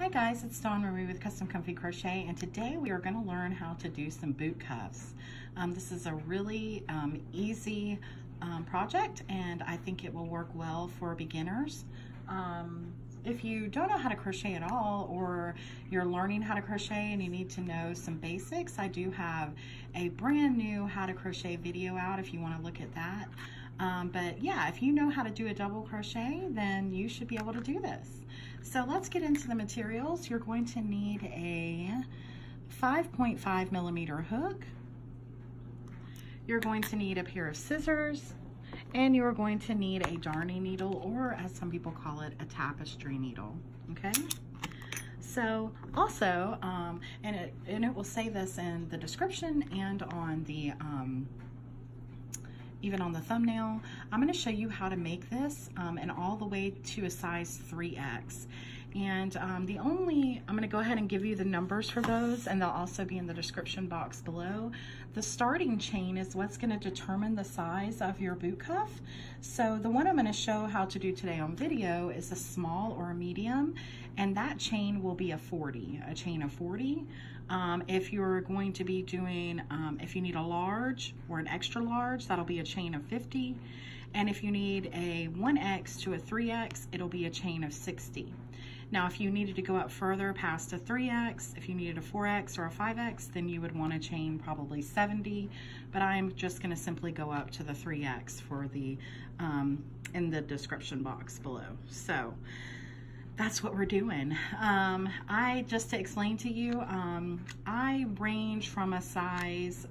Hi guys, it's Dawn Marie with Custom Comfy Crochet, and today we are going to learn how to do some boot cuffs. This is a really easy project, and I think it will work well for beginners. If you don't know how to crochet at all, or you're learning how to crochet and you need to know some basics, I do have a brand new how to crochet video out if you want to look at that. But yeah, if you know how to do a double crochet, then you should be able to do this. So let's get into the materials. You're going to need a 5.5 millimeter hook. You're going to need a pair of scissors, and you're going to need a darning needle, or as some people call it, a tapestry needle, okay? So also, and it will say this in the description and on the, even on the thumbnail, I'm going to show you how to make this and all the way to a size 3X. And I'm going to go ahead and give you the numbers for those, and they'll also be in the description box below. The starting chain is what's going to determine the size of your boot cuff. So the one I'm going to show how to do today on video is a small or a medium, and that chain will be a 40, a chain of 40. If you're going to be doing, if you need a large or an extra large, that'll be a chain of 50. And if you need a 1X to a 3X, it'll be a chain of 60. Now, if you needed to go up further past a 3X, if you needed a 4X or a 5X, then you would want to chain probably 70, but I'm just going to simply go up to the 3X for the, in the description box below. So that's what we're doing. Just to explain to you, I range from a size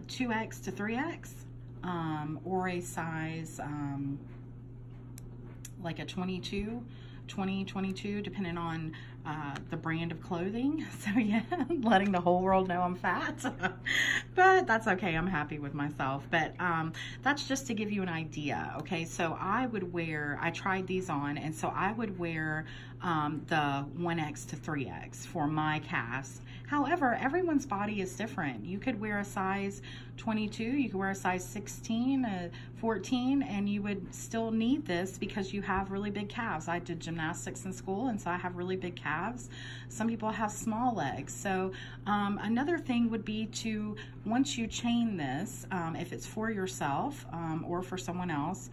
2X to 3X, or a size like a 22, depending on the brand of clothing. So yeah, letting the whole world know I'm fat. But that's okay, I'm happy with myself. But that's just to give you an idea, okay? So I tried these on, and so I would wear the 1X to 3X for my calves. However, everyone's body is different. You could wear a size 22, you could wear a size 16, 14, and you would still need this because you have really big calves. I did gymnastics in school, and so I have really big calves. Some people have small legs. So another thing would be to, once you chain this, if it's for yourself or for someone else,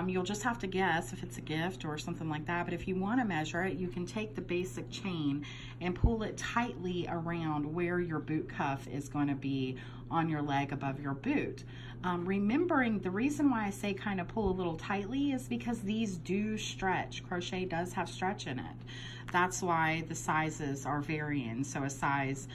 you'll just have to guess if it's a gift or something like that. But if you want to measure it, you can take the basic chain and pull it tightly around where your boot cuff is going to be on your leg above your boot. Remembering, the reason why I say kind of pull a little tightly is because these do stretch. Crochet does have stretch in it. That's why the sizes are varying. So a size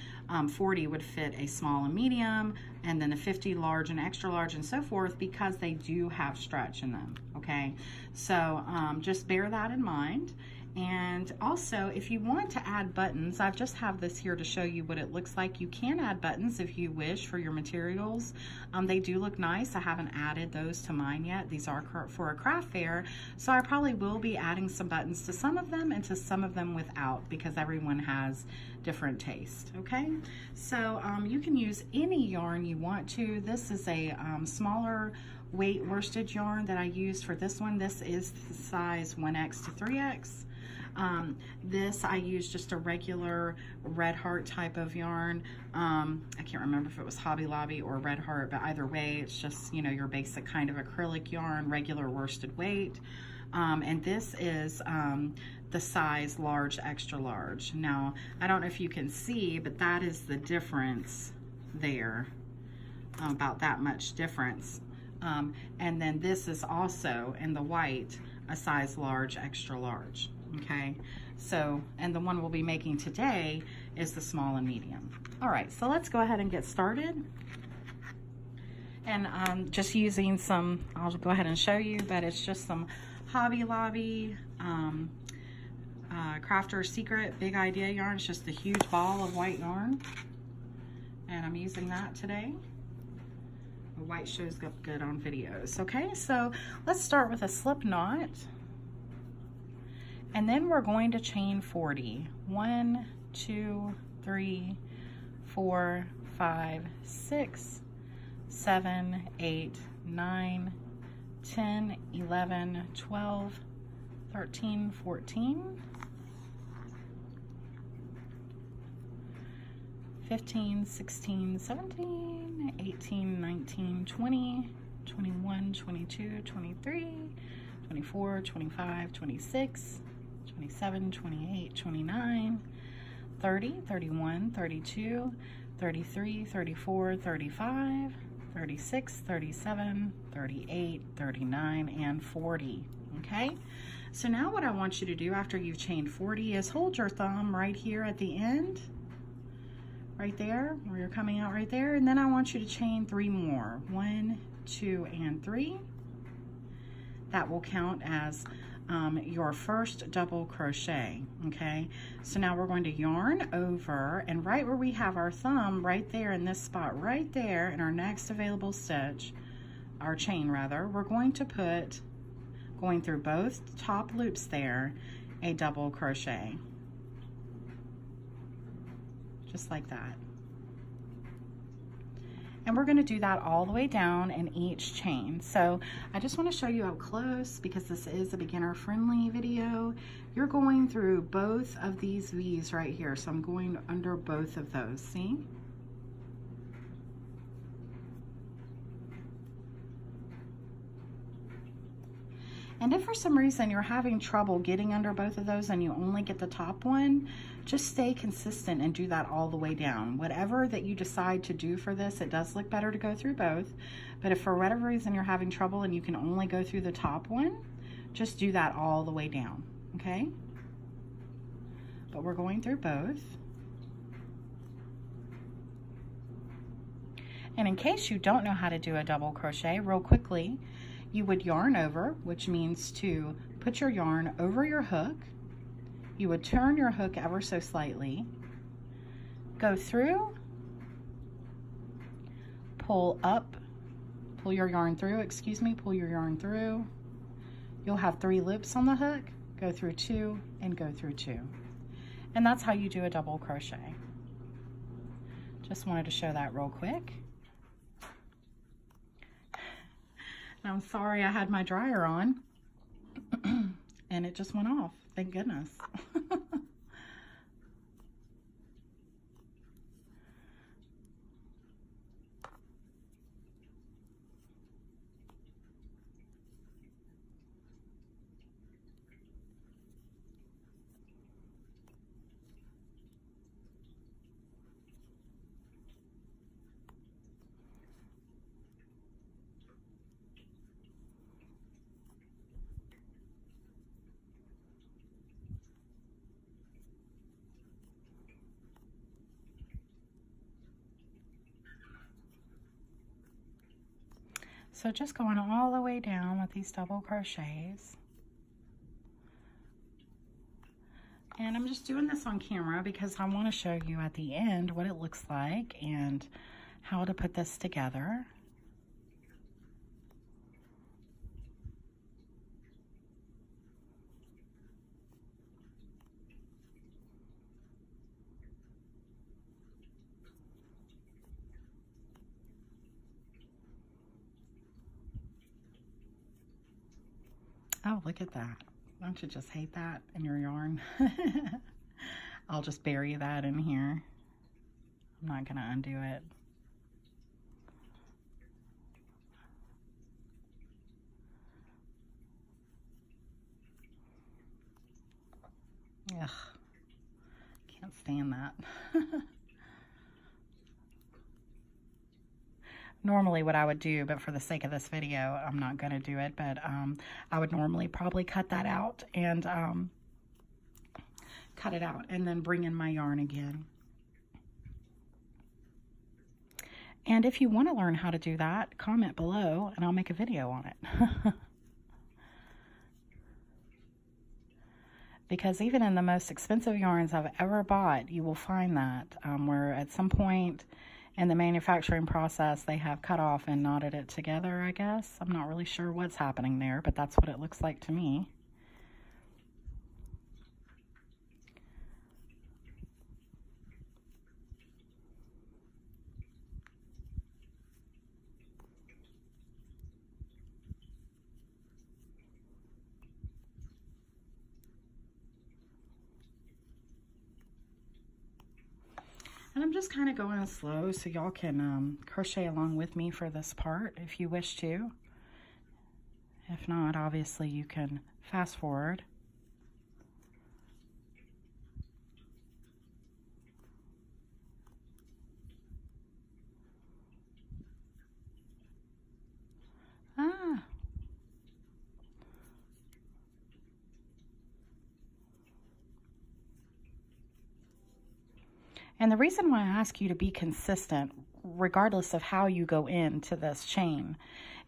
40 would fit a small and medium, and then a 50 large and extra large and so forth, because they do have stretch in them, okay? So just bear that in mind. And also, if you want to add buttons, I just have this here to show you what it looks like. You can add buttons if you wish for your materials. They do look nice. I haven't added those to mine yet. These are for a craft fair, so I probably will be adding some buttons to some of them and to some of them without, because everyone has different taste, okay? So you can use any yarn you want to. This is a smaller weight worsted yarn that I used for this one. This is the size 1X to 3X. This I used just a regular Red Heart type of yarn. I can't remember if it was Hobby Lobby or Red Heart, but either way, it's just, you know, your basic kind of acrylic yarn, regular worsted weight. And this is the size large, extra large. Now, I don't know if you can see, but that is the difference there, about that much difference. And then this is also, in the white, a size large, extra large. Okay, so, and the one we'll be making today is the small and medium. All right, so let's go ahead and get started. And just using some, I'll go ahead and show you, but it's just some Hobby Lobby Crafter's Secret Big Idea yarn. It's just a huge ball of white yarn, and I'm using that today. The white shows up good on videos. Okay, so let's start with a slip knot. And then we're going to chain 40. 1, 2, 3, 4, 5, 6, 7, 8, 9, 10, 11, 12, 13, 14. 15, 16, 17, 18, 19, 20, 21, 22, 23, 24, 25, 26, 27, 28, 29, 30, 31, 32, 33, 34, 35, 36, 37, 38, 39, and 40. Okay, so now what I want you to do after you've chained 40 is hold your thumb right here at the end, right there, where you're coming out right there, and then I want you to chain 3 more. 1, 2, and 3. That will count as your first double crochet. Okay, so now we're going to yarn over, and right where we have our thumb, right there in this spot right there in our next available stitch, our chain rather, we're going to put, going through both top loops there, a double crochet, just like that. And we're going to do that all the way down in each chain. So I just want to show you up close, because this is a beginner friendly video. You're going through both of these V's right here. So I'm going under both of those, see? And if for some reason you're having trouble getting under both of those and you only get the top one, just stay consistent and do that all the way down. Whatever that you decide to do for this, it does look better to go through both. But if for whatever reason you're having trouble and you can only go through the top one, just do that all the way down, okay? But we're going through both. And in case you don't know how to do a double crochet, real quickly, you would yarn over, which means to put your yarn over your hook. You would turn your hook ever so slightly, go through, pull up, pull your yarn through, excuse me, pull your yarn through. You'll have 3 loops on the hook, go through 2 and go through 2. And that's how you do a double crochet. Just wanted to show that real quick. I'm sorry I had my dryer on and it just went off. Thank goodness. So just going all the way down with these double crochets. And I'm just doing this on camera because I want to show you at the end what it looks like and how to put this together. Oh, look at that. Don't you just hate that in your yarn? I'll just bury that in here. I'm not going to undo it. Ugh. Can't stand that. Normally what I would do, but for the sake of this video, I'm not going to do it, but I would normally probably cut that out and cut it out and then bring in my yarn again. And if you want to learn how to do that, comment below and I'll make a video on it. Because even in the most expensive yarns I've ever bought, you will find that where at some point in the manufacturing process, they have cut off and knotted it together, I guess. I'm not really sure what's happening there, but that's what it looks like to me. And And I'm just kind of going slow so y'all can crochet along with me for this part if you wish to. If not, obviously you can fast forward. And the reason why I ask you to be consistent, regardless of how you go into this chain,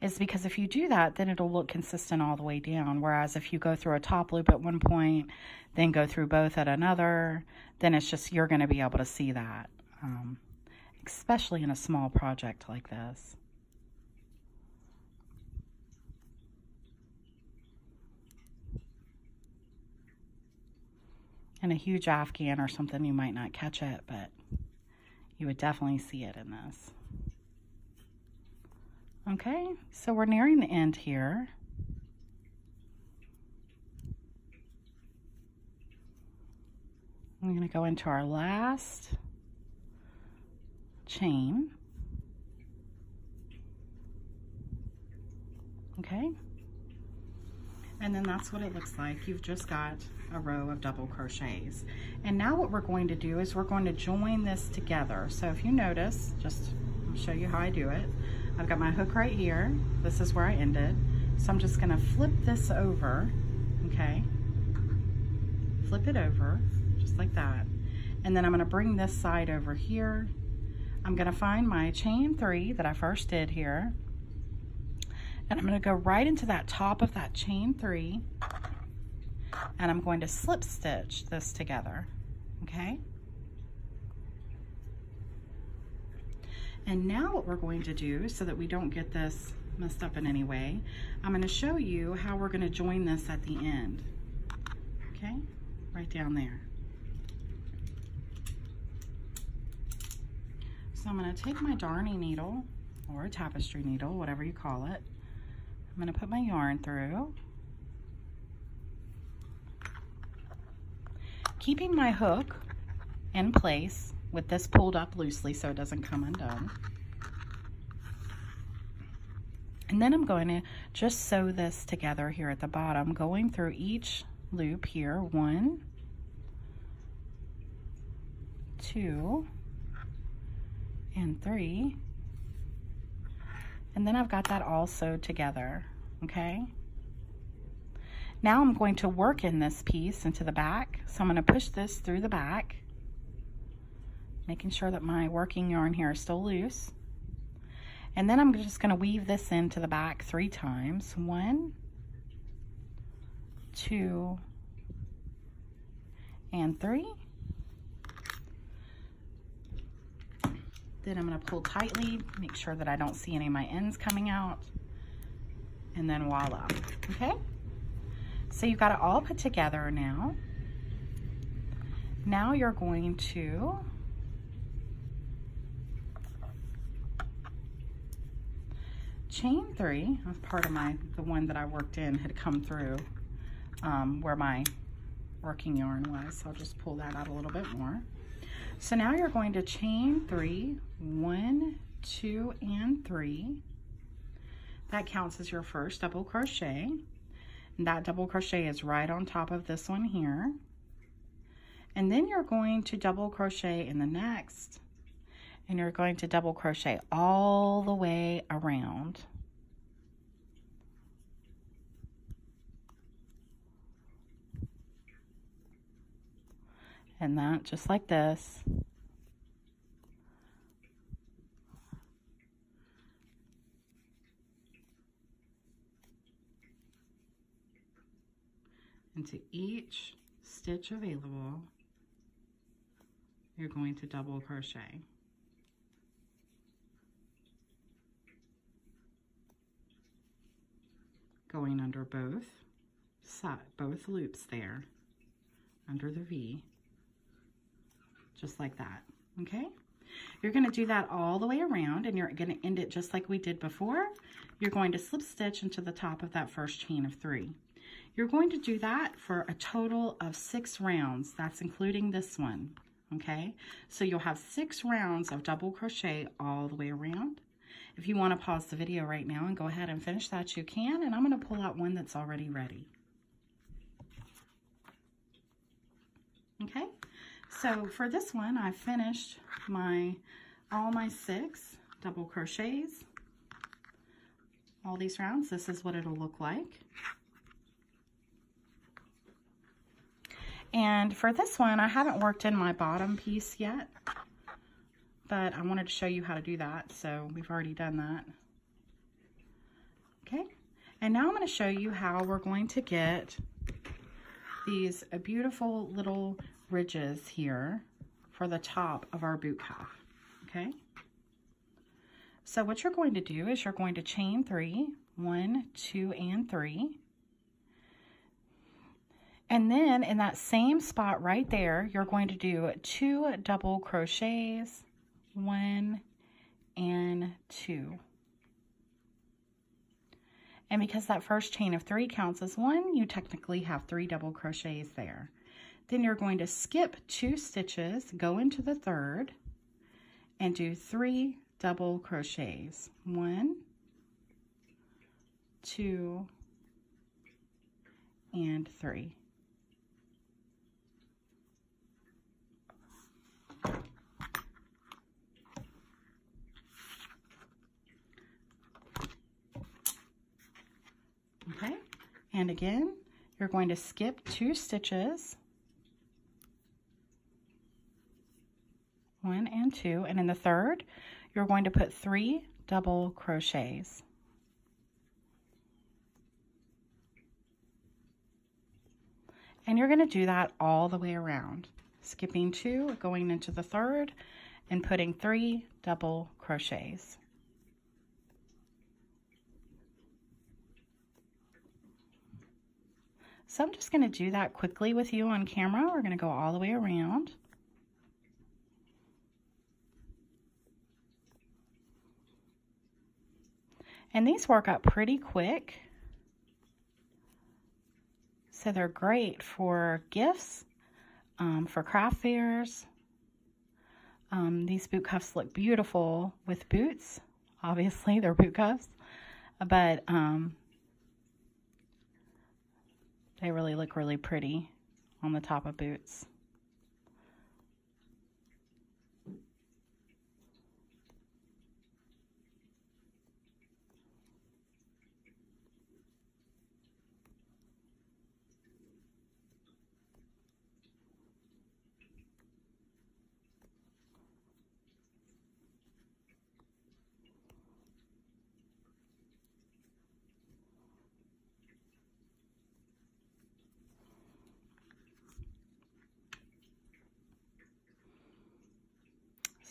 is because if you do that, then it'll look consistent all the way down. Whereas if you go through a top loop at one point, then go through both at another, then it's just, you're going to be able to see that, especially in a small project like this. In a huge Afghan or something, you might not catch it, but you would definitely see it in this. Okay, so we're nearing the end here. I'm going to go into our last chain. Okay, and then that's what it looks like. You've just got a row of double crochets. And now what we're going to do is we're going to join this together. So if you notice, I'll show you how I do it. I've got my hook right here. This is where I ended. So I'm just gonna flip this over, okay? Flip it over, just like that. And then I'm gonna bring this side over here. I'm gonna find my chain 3 that I first did here. And I'm gonna go right into that top of that chain 3. And I'm going to slip stitch this together, okay? And now what we're going to do, so that we don't get this messed up in any way, I'm going to show you how we're going to join this at the end, okay? Right down there. So I'm going to take my darning needle, or a tapestry needle, whatever you call it. I'm going to put my yarn through. Keeping my hook in place with this pulled up loosely so it doesn't come undone. And then I'm going to just sew this together here at the bottom, going through each loop here. 1, 2, and 3. And then I've got that all sewed together, okay? Now I'm going to work in this piece into the back. So I'm going to push this through the back, making sure that my working yarn here is still loose. And then I'm just going to weave this into the back 3 times. 1, 2, and 3. Then I'm going to pull tightly, make sure that I don't see any of my ends coming out. And then voila, okay? So you've got it all put together now. Now you're going to chain 3. That's part of the one that I worked in had come through where my working yarn was. So I'll just pull that out a little bit more. So now you're going to chain 3, 1, 2, and 3. That counts as your first double crochet. And that double crochet is right on top of this one here. And then you're going to double crochet in the next, and you're going to double crochet all the way around. And that just like this. Into each stitch available, you're going to double crochet. Going under both loops there, under the V, just like that, okay? You're gonna do that all the way around, and you're gonna end it just like we did before. You're going to slip stitch into the top of that first chain of 3. You're going to do that for a total of 6 rounds. That's including this one, okay? So you'll have 6 rounds of double crochet all the way around. If you want to pause the video right now and go ahead and finish that, you can, and I'm going to pull out one that's already ready. Okay, so for this one, I finished all my 6 double crochets. All these rounds, this is what it'll look like. And for this one, I haven't worked in my bottom piece yet, but I wanted to show you how to do that, so we've already done that. Okay, and now I'm going to show you how we're going to get these beautiful little ridges here for the top of our boot cuff, okay? So what you're going to do is you're going to chain 3, 1, 2, and 3. And then in that same spot right there, you're going to do 2 double crochets, 1 and 2. And because that first chain of 3 counts as 1, you technically have 3 double crochets there. Then you're going to skip 2 stitches, go into the 3rd, and do 3 double crochets. 1, 2, and 3. Okay, and again, you're going to skip 2 stitches, 1 and 2, and in the 3rd, you're going to put 3 double crochets. And you're going to do that all the way around, skipping 2, going into the 3rd, and putting 3 double crochets. So I'm just going to do that quickly with you on camera. We're going to go all the way around. And these work up pretty quick. So they're great for gifts, for craft fairs. These boot cuffs look beautiful with boots. Obviously, they're boot cuffs. But they really look really pretty on the top of boots.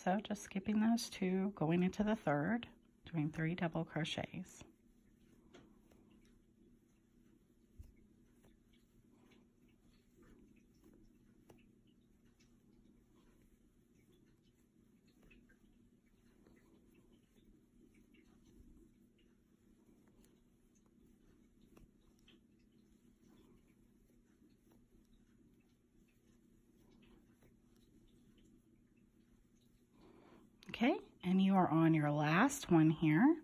So just skipping those 2, going into the 3rd, doing 3 double crochets. Okay, and you are on your last one here.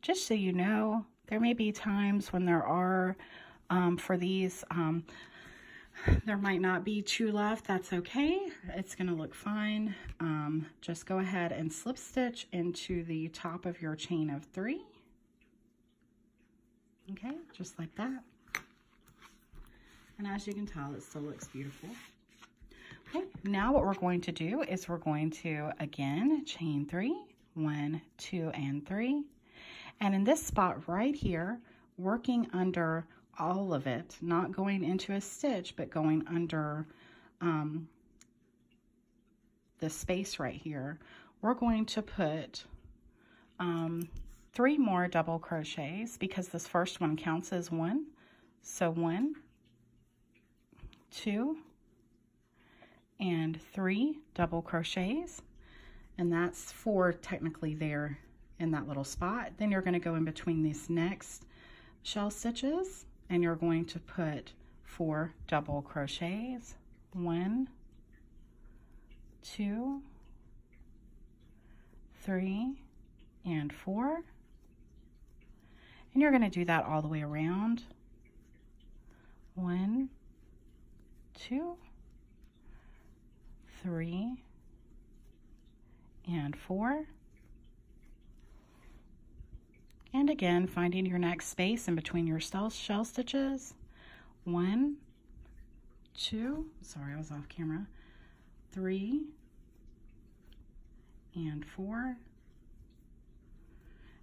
Just so you know, there may be times when there are, for these, there might not be 2 left. That's okay. It's going to look fine. Just go ahead and slip stitch into the top of your chain of 3. Okay, just like that. And as you can tell, it still looks beautiful. Okay, now what we're going to do is we're going to, again, chain 3, 1, 2, and 3. And in this spot right here, working under all of it, not going into a stitch, but going under the space right here, we're going to put 3 more double crochets because this first one counts as 1. So 1, 2, and 3 double crochets, and that's 4 technically there in that little spot. Then you're going to go in between these next shell stitches and you're going to put 4 double crochets, 1, 2, 3, and 4. And you're going to do that all the way around. 1, 2, 3, and 4. And again, finding your next space in between your shell stitches. 1, 2, sorry, I was off camera. 3, and 4.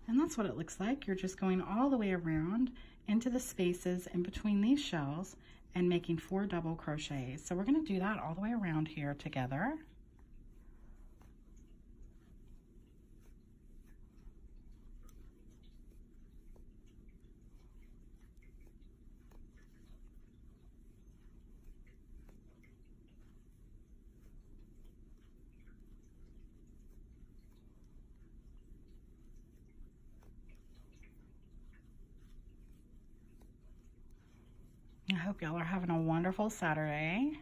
And that's what it looks like. You're just going all the way around into the spaces in between these shells and making 4 double crochets. So we're going to do that all the way around here together. I hope y'all are having a wonderful Saturday.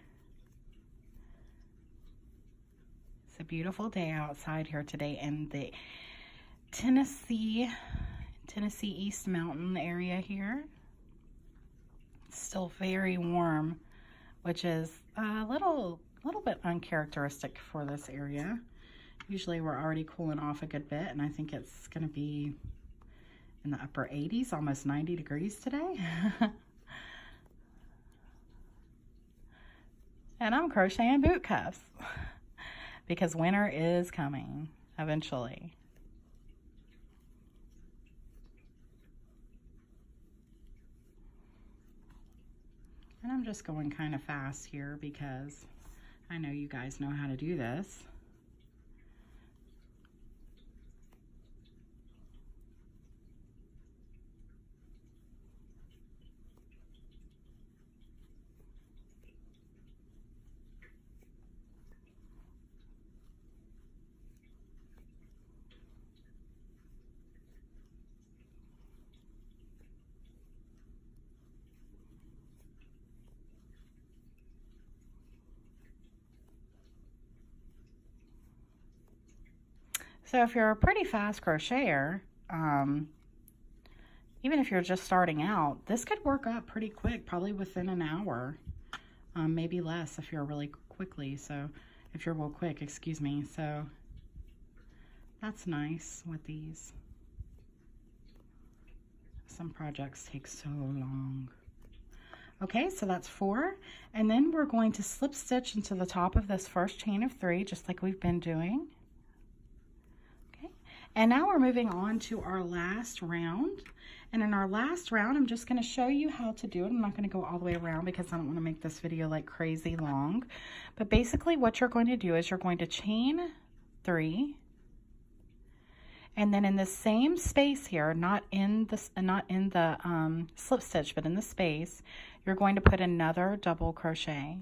It's a beautiful day outside here today in the Tennessee East Mountain area here. It's still very warm, which is a little bit uncharacteristic for this area. Usually we're already cooling off a good bit, and I think it's going to be in the upper 80s, almost 90 degrees today. And I'm crocheting boot cuffs because winter is coming eventually. And I'm just going kind of fast here because I know you guys know how to do this. So if you're a pretty fast crocheter, even if you're just starting out, this could work up pretty quick, probably within an hour, maybe less if you're really quickly. So if you're real quick, excuse me. So that's nice with these. Some projects take so long. Okay, so that's 4. And then we're going to slip stitch into the top of this first chain of 3, just like we've been doing. And now we're moving on to our last round. And in our last round, I'm just going to show you how to do it. I'm not going to go all the way around because I don't want to make this video like crazy long. But basically what you're going to do is you're going to chain 3. And then in the same space here, not in the slip stitch, but in the space, you're going to put another double crochet.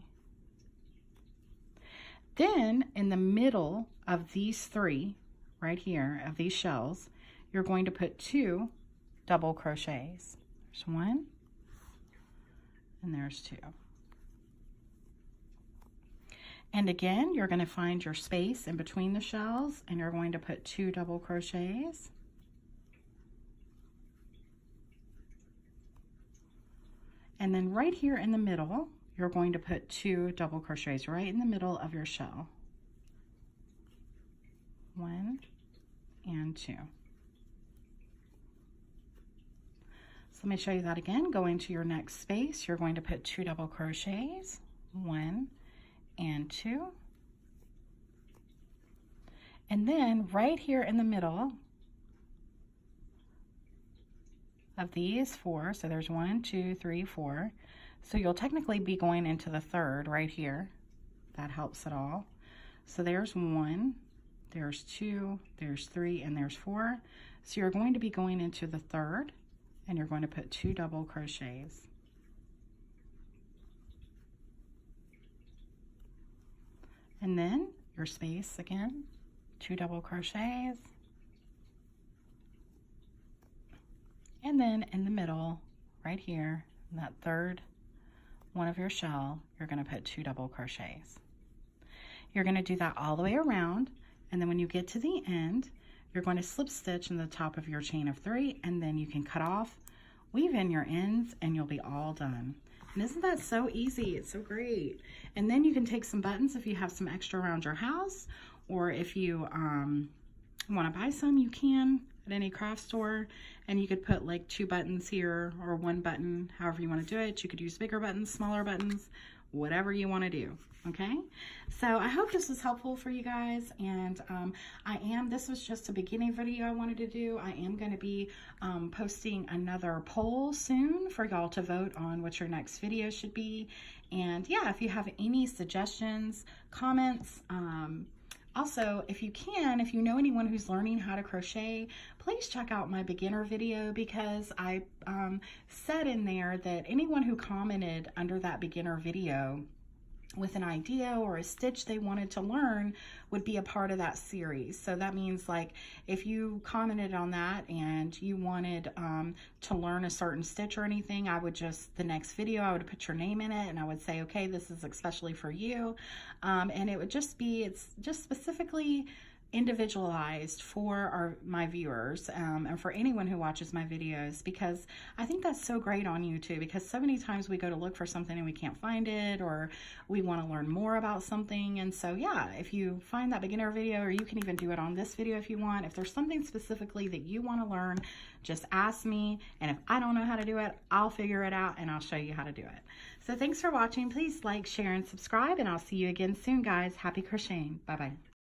Then in the middle of these 3, right here, of these shells, you're going to put 2 double crochets. There's 1, and there's 2. And again, you're going to find your space in between the shells, and you're going to put 2 double crochets. And then right here in the middle, you're going to put 2 double crochets right in the middle of your shell. 1 and 2. So let me show you that again. Go into your next space. You're going to put 2 double crochets, 1 and 2. And then right here in the middle of these 4, so there's 1, 2, 3, 4. So you'll technically be going into the 3rd right here. That helps at all. So there's 1. There's 2, there's 3, and there's 4. So you're going to be going into the 3rd, and you're going to put 2 double crochets. And then your space again, 2 double crochets. And then in the middle, right here, in that 3rd one of your shell, you're going to put 2 double crochets. You're going to do that all the way around, and then when you get to the end, you're going to slip stitch in the top of your chain of 3, and then you can cut off, weave in your ends, and you'll be all done. And isn't that so easy? It's so great. And then you can take some buttons if you have some extra around your house, or if you want to buy some, you can at any craft store, and you could put like 2 buttons here or 1 button, however you want to do it. You could use bigger buttons, smaller buttons, whatever you want to do. Okay, so I hope this was helpful for you guys, and this was just a beginning video I wanted to do. I am going to be posting another poll soon for y'all to vote on what your next video should be. And yeah, if you have any suggestions, comments, also, if you know anyone who's learning how to crochet, please check out my beginner video, because I said in there that anyone who commented under that beginner video with an idea or a stitch they wanted to learn would be a part of that series. So that means, like, if you commented on that and you wanted to learn a certain stitch or anything, I would just, the next video, I would put your name in it and I would say, okay, this is especially for you. And it would just be, it's just specifically individualized for my viewers, and for anyone who watches my videos, because I think that's so great on YouTube, because so many times we go to look for something and we can't find it, or we want to learn more about something. And so yeah, if you find that beginner video, or you can even do it on this video if you want, if there's something specifically that you want to learn, just ask me, and if I don't know how to do it, I'll figure it out and I'll show you how to do it. So thanks for watching. Please like, share, and subscribe, and I'll see you again soon, guys. Happy crocheting. Bye-bye.